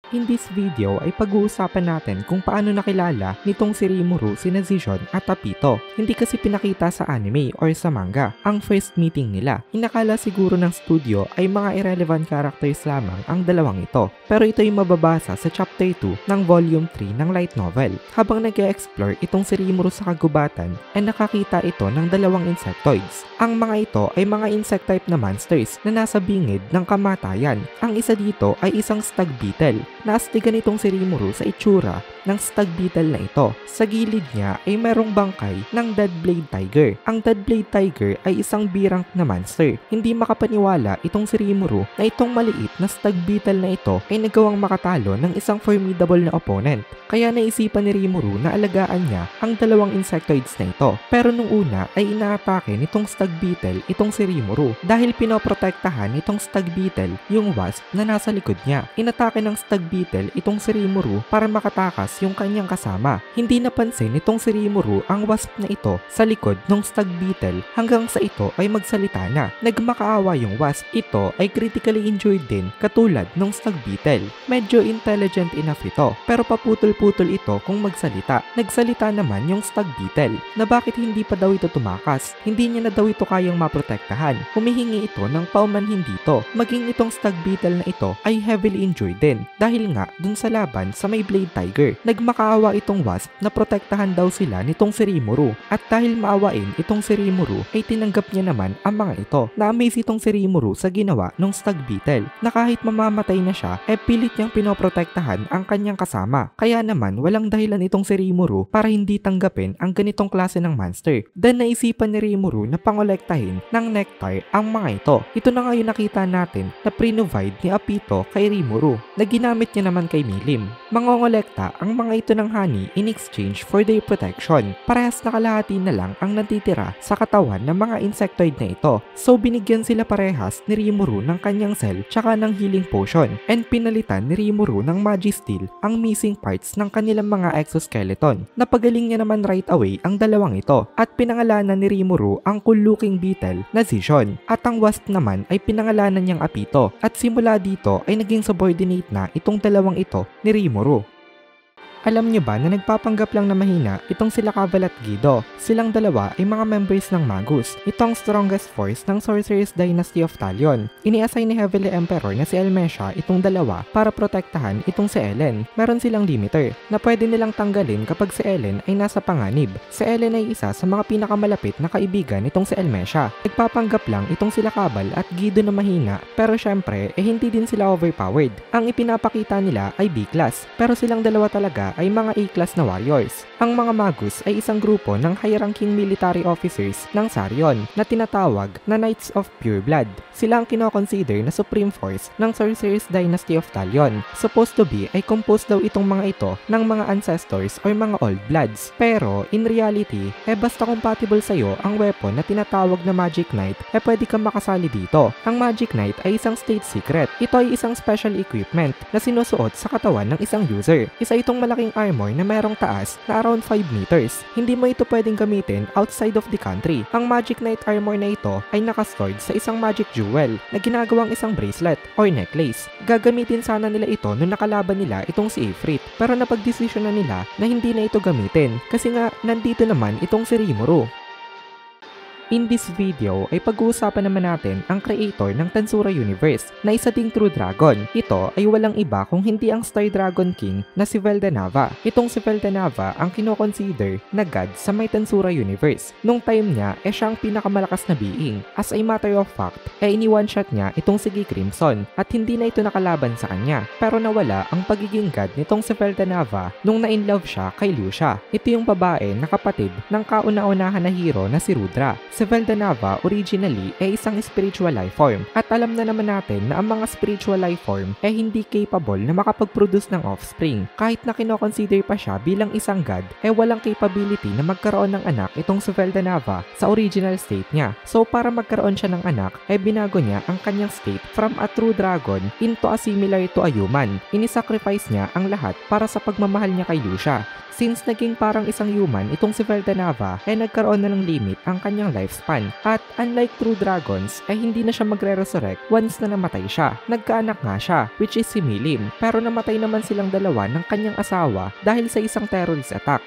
In this video ay pag-uusapan natin kung paano nakilala nitong si Rimuru sina Zijon at Apito. Hindi kasi pinakita sa anime or sa manga ang first meeting nila. Inakala siguro ng studio ay mga irrelevant characters lamang ang dalawang ito. Pero ito ay mababasa sa chapter 2 ng volume 3 ng light novel. Habang nag-e-explore itong si Rimuru sa kagubatan ay nakakita ito ng dalawang insectoids. Ang mga ito ay mga insect type na monsters na nasa bingid ng kamatayan. Ang isa dito ay isang stag beetle. Naastigan itong si Rimuru sa itsura ng stag beetle na ito. Sa gilid niya ay merong bangkay ng Deadblade Tiger. Ang Deadblade Tiger ay isang B-rank na monster. Hindi makapaniwala itong si Rimuru na itong maliit na stag beetle na ito ay nagawang makatalo ng isang formidable na opponent. Kaya naisipan ni Rimuru na alagaan niya ang dalawang insectoids na ito. Pero nung una ay inaatake nitong stag beetle itong si Rimuru dahil pinoprotektahan nitong stag beetle yung wasp na nasa likod niya. Inatake ng stag beetle itong si Rimuru para makatakas yung kanyang kasama. Hindi napansin nitong si Rimuru ang wasp na ito sa likod ng stag beetle hanggang sa ito ay magsalita na. Nagmakaawa yung wasp. Ito ay critically injured din katulad ng stag beetle. Medyo intelligent enough ito pero paputol-putol ito kung magsalita. Nagsalita naman yung stag beetle na bakit hindi pa daw ito tumakas. Hindi niya na daw ito kayang maprotektahan. Humihingi ito ng paumanhin dito. Maging itong stag beetle na ito ay heavily injured din dahil nga dun sa laban sa may Blade Tiger. Nagmakaawa itong wasp na protektahan daw sila nitong si Rimuru at dahil maawain itong si Rimuru ay tinanggap niya naman ang mga ito. Na-amaze itong si Rimuru sa ginawa ng stag beetle na kahit mamamatay na siya pilit niyang pinoprotektahan ang kanyang kasama. Kaya naman walang dahilan itong si Rimuru para hindi tanggapin ang ganitong klase ng monster. Then naisipan ni Rimuru na pangolektahin ng nectar ang mga ito. Ito na nga yung nakita natin na pre-provide ni Apito kay Rimuru na ginamit niya naman kay Milim. Mangongolekta ang mga ito ng honey in exchange for their protection. Parehas na kalahati na lang ang natitira sa katawan ng mga insectoid na ito. So binigyan sila parehas ni Rimuru ng kanyang cell tsaka ng healing potion and pinalitan ni Rimuru ng Magisteel ang missing parts ng kanilang mga exoskeleton. Napagaling niya naman right away ang dalawang ito at pinangalanan ni Rimuru ang cool-looking beetle na Zijon at ang wasp naman ay pinangalanan niyang Apito at simula dito ay naging subordinate na itong dalawang ito ni Rimuru. Alam niyo ba na nagpapanggap lang na mahina itong sila Caval at Guido? Silang dalawa ay mga members ng Magus, itong strongest force ng Sorcerer's Dynasty of Talion. Ini-assign ni Heavenly Emperor na si Elmesha itong dalawa para protektahan itong si Ellen. Meron silang limiter na pwede nilang tanggalin kapag si Ellen ay nasa panganib. Si Ellen ay isa sa mga pinakamalapit na kaibigan nitong si Elmesha. Nagpapanggap lang itong sila Caval at Guido na mahina pero syempre hindi din sila overpowered. Ang ipinapakita nila ay B-class pero silang dalawa talaga ay mga A-class na warriors. Ang mga Magus ay isang grupo ng high-ranking military officers ng Sarion na tinatawag na Knights of Pure Blood. Sila ang kinoconsider na supreme force ng Sorcerer's Dynasty of Talion. Supposed to be ay composed daw itong mga ito ng mga ancestors or mga old bloods. Pero in reality, basta compatible sa'yo ang weapon na tinatawag na Magic Knight, pwede kang makasali dito. Ang Magic Knight ay isang state secret. Ito ay isang special equipment na sinusuot sa katawan ng isang user. Isa itong malaking armor na merong taas na around 5 meters. Hindi mo ito pwedeng gamitin outside of the country. Ang Magic Knight armor na ito ay nakastored sa isang magic jewel na ginagawang isang bracelet or necklace. Gagamitin sana nila ito nung nakalaban nila itong si Ifrit pero napagdesisyon na nila na hindi na ito gamitin kasi nga nandito naman itong si Rimuru. In this video ay pag-uusapan naman natin ang creator ng Tensura Universe na isa ding True Dragon. Ito ay walang iba kung hindi ang Star Dragon King na si Veldanava. Itong si Veldanava ang kinoconsider na god sa may Tensura Universe. Nung time niya siyang pinakamalakas na being. As a matter of fact, ini-one-shot niya itong si Crimson at hindi na ito nakalaban sa kanya. Pero nawala ang pagiging god nitong si Veldanava nung na-inlove siya kay Lucia. Ito yung babae na kapatid ng kauna-unahan na hero na si Rudra. Si Veldanava originally ay isang spiritual life form at alam na naman natin na ang mga spiritual life form ay hindi capable na makapag-produce ng offspring. Kahit na kinoconsider pa siya bilang isang god, walang capability na magkaroon ng anak itong si Veldanava sa original state niya. So para magkaroon siya ng anak, binago niya ang kanyang state from a true dragon into a similar to a human. Inisacrifice niya ang lahat para sa pagmamahal niya kay Lucia. Since naging parang isang human itong si Veldanava, nagkaroon na ng limit ang kanyang life lifespan. At unlike true dragons, ay hindi na siya magre-resurrect once na namatay siya. Nagkaanak nga siya, which is si Milim, pero namatay naman silang dalawa ng kanyang asawa dahil sa isang terrorist attack.